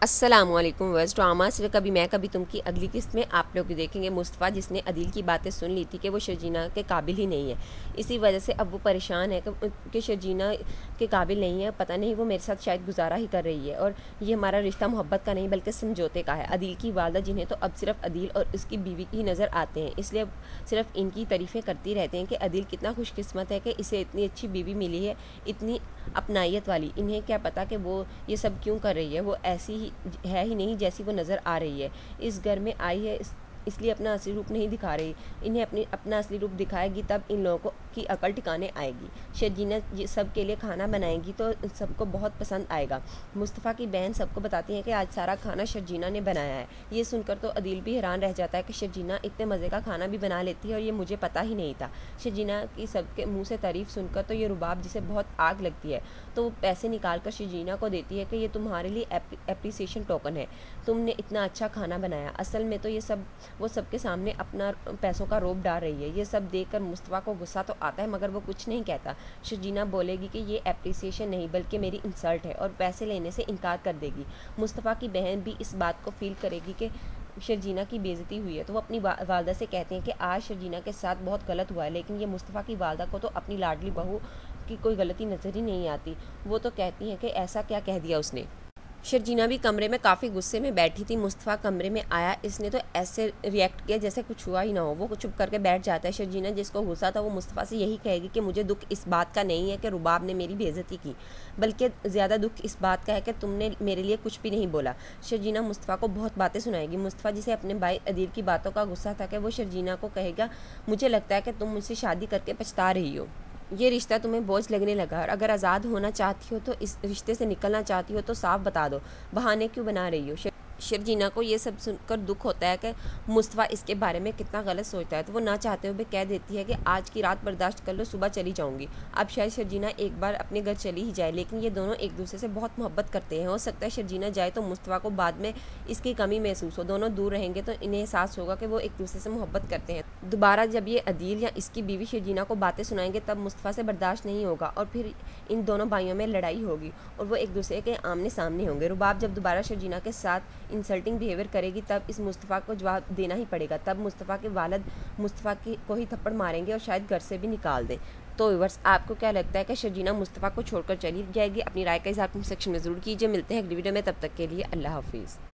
अस्सलामुअलैकुम verse drama सिर्फ कभी मैं कभी तुम की अगली किस्त में आप लोग देखेंगे मुस्तफ़ा जिसने अदील की बातें सुन ली थी कि वो शर्जीना के काबिल ही नहीं है। इसी वजह से अब वो परेशान है कि शर्जीना के काबिल नहीं है। पता नहीं वो मेरे साथ शायद गुजारा ही कर रही है और ये हमारा रिश्ता मोहब्बत का नहीं बल्कि समझौते का है। अदील की वालदा जिन्हें तो अब सिर्फ अदील और उसकी बीवी ही नज़र आते हैं, इसलिए अब सिर्फ इनकी तारीफ़ें करती रहते हैं कि अदील कितना खुशकिस्मत है कि इसे इतनी अच्छी बीवी मिली है, इतनी अपनायत वाली। इन्हें क्या पता कि वो ये सब क्यों कर रही है, वो ऐसी ही है ही नहीं जैसी वो नज़र आ रही है। इस घर में आई है इसलिए अपना असली रूप नहीं दिखा रही। इन्हें अपना असली रूप दिखाएगी तब इन लोगों की अकल ठिकाने आएगी। शर्जीना ये सब के लिए खाना बनाएगी तो सबको बहुत पसंद आएगा। मुस्तफ़ा की बहन सबको बताती है कि आज सारा खाना शर्जीना ने बनाया है। ये सुनकर तो अदील भी हैरान रह जाता है कि शर्जीना इतने मज़े का खाना भी बना लेती है और ये मुझे पता ही नहीं था। शर्जीना की सबके मुँह से तारीफ़ सुनकर तो ये रुबाब जिसे बहुत आग लगती है तो वो पैसे निकाल कर शर्जीना को देती है कि ये तुम्हारे लिए एप्रिसिएशन टोकन है, तुमने इतना अच्छा खाना बनाया। असल में तो ये सब वो सबके सामने अपना पैसों का रोब डाल रही है। ये सब देखकर मुस्तफ़ा को गुस्सा तो आता है मगर वो कुछ नहीं कहता। शर्जीना बोलेगी कि ये एप्रिसिएशन नहीं बल्कि मेरी इंसल्ट है और पैसे लेने से इनकार कर देगी। मुस्तफ़ा की बहन भी इस बात को फील करेगी कि शर्जीना की बेइज्जती हुई है तो वो अपनी वालदा से कहते हैं कि आज शर्जीना के साथ बहुत गलत हुआ है, लेकिन ये मुस्तफ़ा की वालदा को तो अपनी लाडली बहू की कोई गलती नज़र ही नहीं आती। वो तो कहती हैं कि ऐसा क्या कह दिया उसने। शर्जीना भी कमरे में काफ़ी गुस्से में बैठी थी। मुस्तफ़ा कमरे में आया, इसने तो ऐसे रिएक्ट किया जैसे कुछ हुआ ही ना हो। वो चुप करके बैठ जाता है। शर्जीना जिसको गुस्सा था वो मुस्तफ़ा से यही कहेगी कि मुझे दुख इस बात का नहीं है कि रुबाब ने मेरी बेइज्जती की, बल्कि ज़्यादा दुख इस बात का है कि तुमने मेरे लिए कुछ भी नहीं बोला। शर्जीना मुस्तफ़ा को बहुत बातें सुनाएगी। मुस्तफ़ा जिसे अपने भाई अदील की बातों का गुस्सा था कि वो शर्जीना को कहेगा, मुझे लगता है कि तुम मुझसे शादी करके पछता रही हो, ये रिश्ता तुम्हें बोझ लगने लगा और अगर आज़ाद होना चाहती हो तो इस रिश्ते से निकलना चाहती हो तो साफ बता दो, बहाने क्यों बना रही हो। शर्जीना को ये सब सुनकर दुख होता है कि मुस्तफ़ा इसके बारे में कितना गलत सोचता है तो वो ना चाहते हुए कह देती है कि आज की रात बर्दाश्त कर लो, सुबह चली जाऊंगी। अब शायद शर्जीना एक बार अपने घर चली ही जाए, लेकिन ये दोनों एक दूसरे से बहुत मोहब्बत करते हैं। हो सकता है शर्जीना जाए तो मुस्तफ़ा को बाद में इसकी कमी महसूस हो। दोनों दूर रहेंगे तो इन्हें एहसास होगा कि वो एक दूसरे से मोहब्बत करते हैं। दोबारा जब ये अदील या इसकी बीवी शर्जीना को बातें सुनाएंगे तब मुस्तफ़ा से बर्दाश्त नहीं होगा और फिर इन दोनों भाइयों में लड़ाई होगी और वो एक दूसरे के आमने सामने होंगे। रुबाब जब दोबारा शर्जीना के साथ इंसल्टिंग बिहेवियर करेगी तब इस मुस्तफ़ा को जवाब देना ही पड़ेगा। तब मुस्तफ़ा के वालिद मुस्तफ़ा को ही थप्पड़ मारेंगे और शायद घर से भी निकाल दें। तो व्यूअर्स, आपको क्या लगता है कि शर्जीना मुस्तफ़ा को छोड़कर चली जाएगी? अपनी राय का इज़हार कमेंट सेक्शन में ज़रूर कीजिए। मिलते हैं अगली वीडियो में, तब तक के लिए अल्लाह हाफिज़।